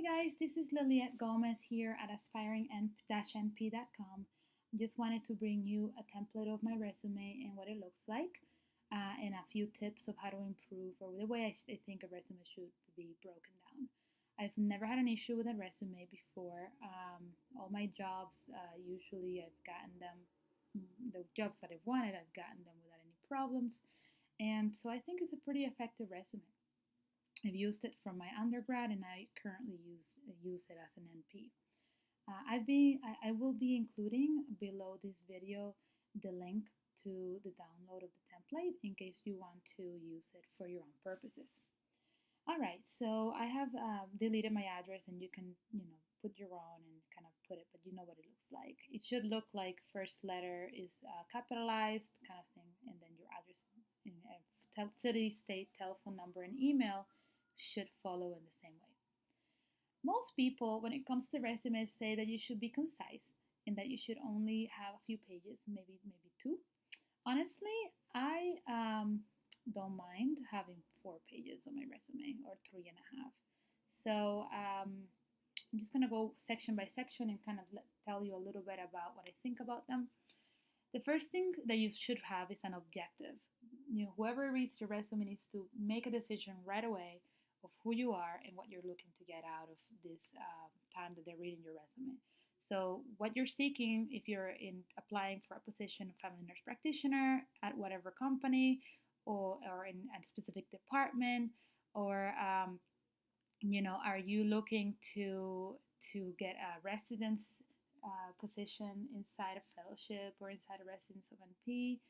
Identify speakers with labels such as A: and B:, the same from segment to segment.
A: Guys, this is Liliette Gomez here at aspiring-np.com. Just wanted to bring you a template of my resume and what it looks like, and a few tips of how to improve or the way I think a resume should be broken down. I've never had an issue with a resume before. All my jobs, usually I've gotten them, the jobs that I've wanted, I've gotten them without any problems. And so I think it's a pretty effective resume. I've used it from my undergrad, and I currently use it as an NP. I will be including below this video the link to the download of the template in case you want to use it for your own purposes. All right, so I have deleted my address, and you can put your own and kind of put it, but you know what it looks like. It should look like first letter is capitalized kind of thing, and then your address, city, state, telephone number, and email should follow in the same way. Most people, when it comes to resumes, say that you should be concise and that you should only have a few pages, maybe two. Honestly, I don't mind having 4 pages on my resume or 3.5. So I'm just gonna go section by section and kind of tell you a little bit about what I think about them. The first thing that you should have is an objective. Whoever reads your resume needs to make a decision right away of who you are and what you're looking to get out of this time that they're reading your resume. So what you're seeking, if you're applying for a position of family nurse practitioner at whatever company or in a specific department, or are you looking to get a residence position inside a fellowship or inside a residence of NP,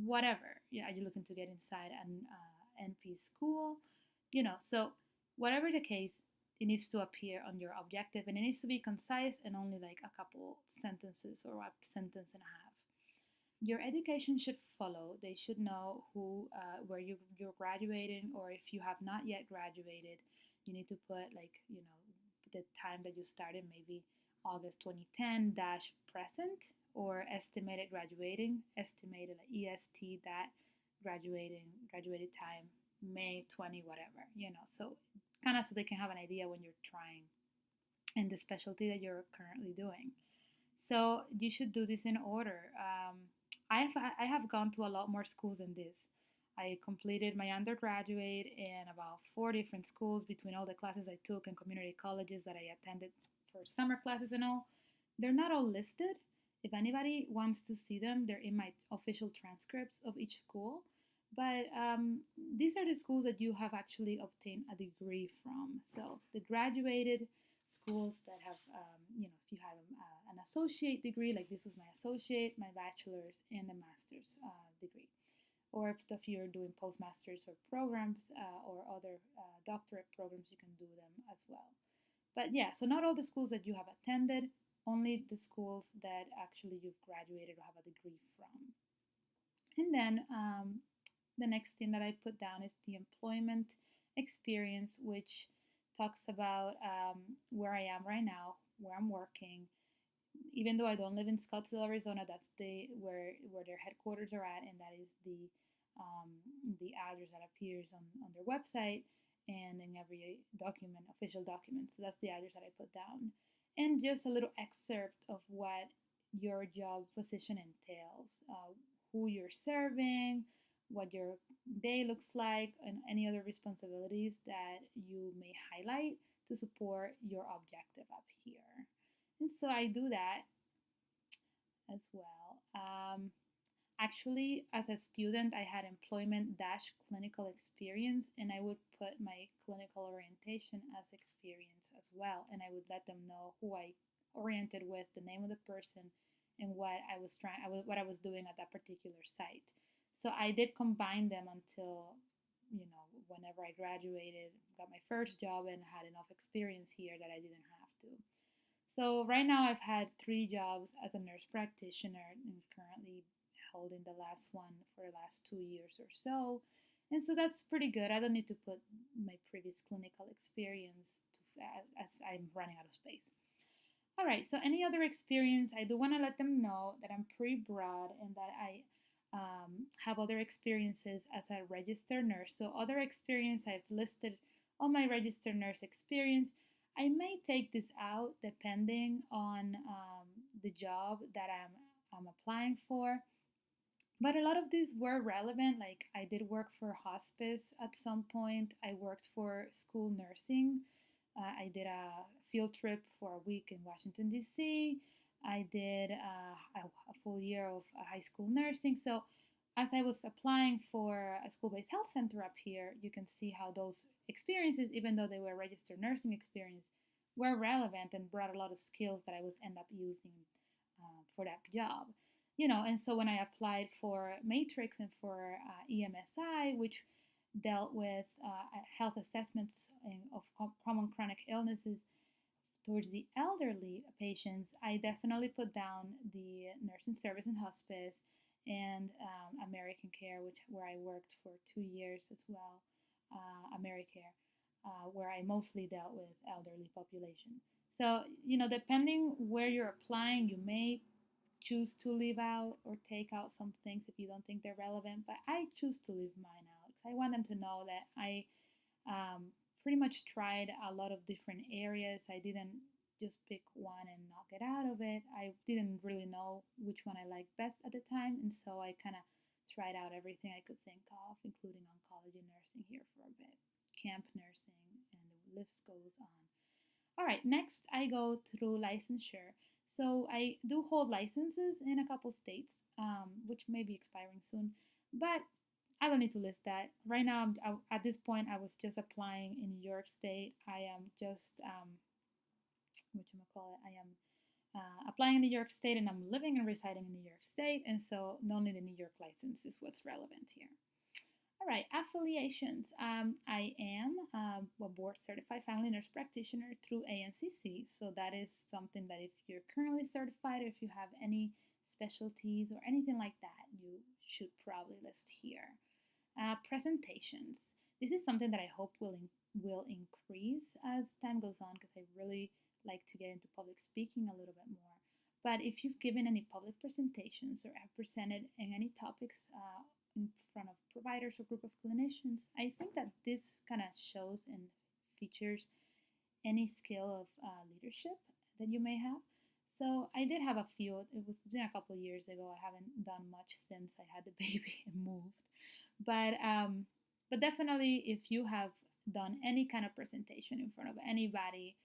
A: whatever. Yeah, are you looking to get inside an NP school? So whatever the case, it needs to appear on your objective, and it needs to be concise and only like a couple sentences or a sentence and a half. Your education should follow. They should know where you're graduating, or if you have not yet graduated, you need to put the time that you started, maybe August 2010 dash present, or estimated graduating, estimated like EST that graduated time May 20 whatever, so kind of so they can have an idea when you're trying and the specialty that you're currently doing. So you should do this in order. I have gone to a lot more schools than this. I completed my undergraduate in about 4 different schools between all the classes I took and community colleges that I attended for summer classes and all. They're not all listed. If anybody wants to see them, they're in my official transcripts of each school. But these are the schools that you have actually obtained a degree from. So the graduated schools that have, if you have an associate degree, like this was my associate, my bachelor's, and a master's degree. Or if you're doing postmasters or programs or other doctorate programs, you can do them as well. But yeah, so not all the schools that you have attended, only the schools that actually you've graduated or have a degree from. And then the next thing that I put down is the employment experience, which talks about where I am right now, where I'm working. Even though I don't live in Scottsdale, Arizona, that's where their headquarters are at, and that is the address that appears on their website and in every document, official document. So that's the address that I put down, and just a little excerpt of what your job position entails, who you're serving, what your day looks like, and any other responsibilities that you may highlight to support your objective up here. And so I do that as well. Actually, as a student, I had employment dash clinical experience, and I would put my clinical orientation as experience as well, and I would let them know who I oriented with, the name of the person, and what I was doing at that particular site. So I did combine them until, whenever I graduated, got my first job and had enough experience here that I didn't have to. So right now I've had 3 jobs as a nurse practitioner and currently holding the last one for the last 2 years or so. And so that's pretty good. I don't need to put my previous clinical experience as I'm running out of space. All right, so any other experience, I do want to let them know that I'm pretty broad and that I have other experiences as a registered nurse. So other experience, I've listed all my registered nurse experience. I may take this out depending on the job that I'm applying for. But a lot of these were relevant. Like I did work for hospice at some point. I worked for school nursing. I did a field trip for a week in Washington, D.C. I did a full year of high school nursing. So as I was applying for a school-based health center up here, you can see how those experiences, even though they were registered nursing experience, were relevant and brought a lot of skills that I was end up using for that job. And so when I applied for Matrix and for EMSI, which dealt with health assessments of common chronic illnesses towards the elderly patients, I definitely put down the nursing service and hospice and American Care, where I worked for 2 years as well, AmeriCare, where I mostly dealt with elderly population. So, depending where you're applying, you may choose to leave out or take out some things if you don't think they're relevant, but I choose to leave mine out because I want them to know that I pretty much tried a lot of different areas. I didn't just pick one and knock it out of it. I didn't really know which one I liked best at the time, and so I kind of tried out everything I could think of, including oncology nursing here for a bit, camp nursing, and the list goes on. All right, next I go through licensure. So I do hold licenses in a couple states, which may be expiring soon, but I don't need to list that. Right now, at this point, I was just applying in New York State. I am just, I am applying in New York State and I'm living and residing in New York State, and so only the New York license is what's relevant here. All right, affiliations. I am a board certified family nurse practitioner through ANCC. So that is something that if you're currently certified or if you have any specialties or anything like that, you should probably list here. Presentations. This is something that I hope will increase as time goes on because I really like to get into public speaking a little bit more. But if you've given any public presentations or have presented in any topics in front of providers or group of clinicians, I think that this kind of shows and features any skill of leadership that you may have. So I did have a few. It was a couple of years ago. I haven't done much since I had the baby and moved. But definitely, if you have done any kind of presentation in front of anybody,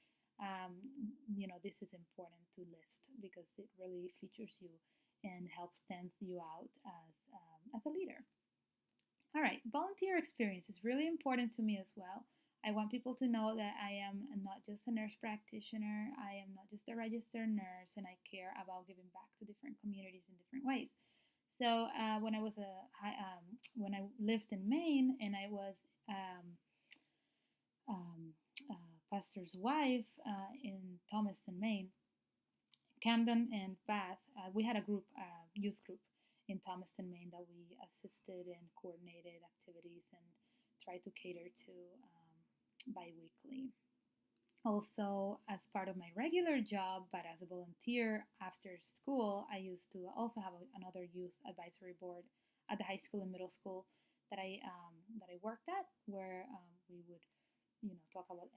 A: this is important to list because it really features you and helps stands you out as a leader. All right, volunteer experience is really important to me as well. I want people to know that I am not just a nurse practitioner, I am not just a registered nurse, and I care about giving back to different communities in different ways. So when I lived in Maine and I was pastor's wife in Thomaston, Maine, Camden and Bath, we had a group, youth group in Thomaston, Maine that we assisted and coordinated activities and tried to cater to bi-weekly. Also, as part of my regular job, but as a volunteer after school, I used to also have another youth advisory board at the high school and middle school that I worked at, where we would, talk about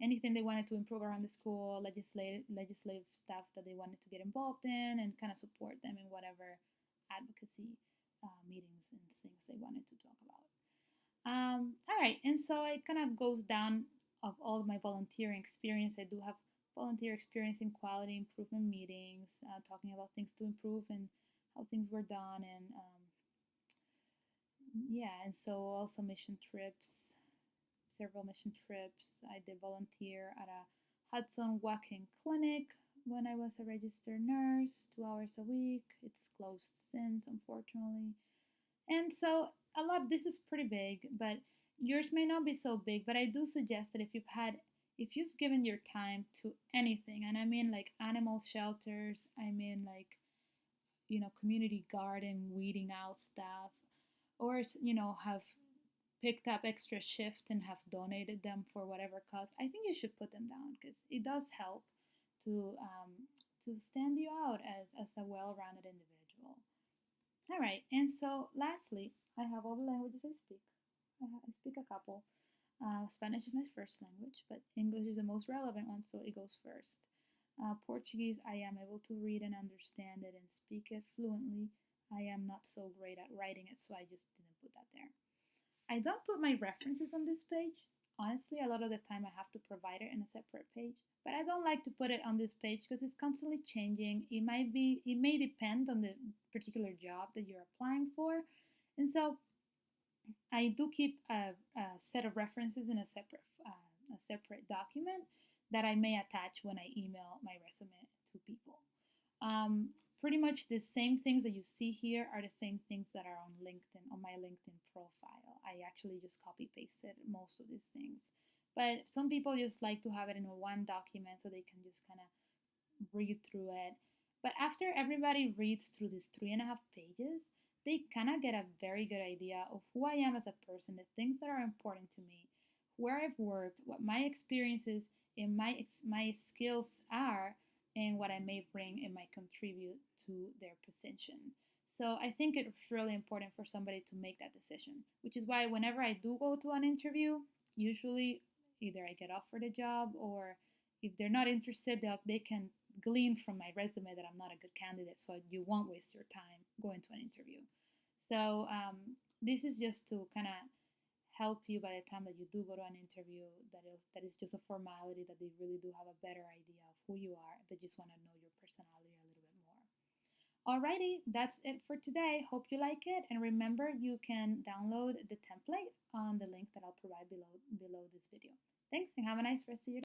A: anything they wanted to improve around the school, legislative stuff that they wanted to get involved in, and kind of support them in whatever advocacy meetings and things they wanted to talk about. All right, and so it kind of goes down of all of my volunteering experience. I do have volunteer experience in quality improvement meetings, talking about things to improve and how things were done, and and so also mission trips, several mission trips. I did volunteer at a Hudson walk-in clinic when I was a registered nurse, 2 hours a week. It's closed since, unfortunately. And so a lot, this is pretty big, but yours may not be so big, but I do suggest that if you've given your time to anything, and I mean like animal shelters, I mean like, community garden, weeding out stuff, or, have picked up extra shift and have donated them for whatever cause, I think you should put them down because it does help to stand you out as a well-rounded individual. All right, and so lastly, I have all the languages I speak. I speak a couple. Spanish is my first language, but English is the most relevant one, so it goes first. Portuguese, I am able to read and understand it and speak it fluently. I am not so great at writing it, so I just didn't put that there. I don't put my references on this page. Honestly, a lot of the time I have to provide it in a separate page, but I don't like to put it on this page because it's constantly changing. It may depend on the particular job that you're applying for, and so I do keep a set of references in a separate document that I may attach when I email my resume to people. Um, Pretty much the same things that you see here are the same things that are on LinkedIn, on my LinkedIn profile. I actually just copy pasted most of these things. But some people just like to have it in one document so they can just kind of read through it. But after everybody reads through these 3.5 pages, they kind of get a very good idea of who I am as a person, the things that are important to me, where I've worked, what my experiences and my skills are, and what I may bring and might contribute to their position. So I think it's really important for somebody to make that decision, which is why whenever I do go to an interview, usually either I get offered a job or if they're not interested, they can glean from my resume that I'm not a good candidate, so you won't waste your time going to an interview. So this is just to kind of help you by the time that you do go to an interview. That is just a formality, that they really do have a better idea of who you are. They just want to know your personality a little bit more. Alrighty, that's it for today. Hope you like it, and remember you can download the template on the link that I'll provide below this video. Thanks, and have a nice rest of your day.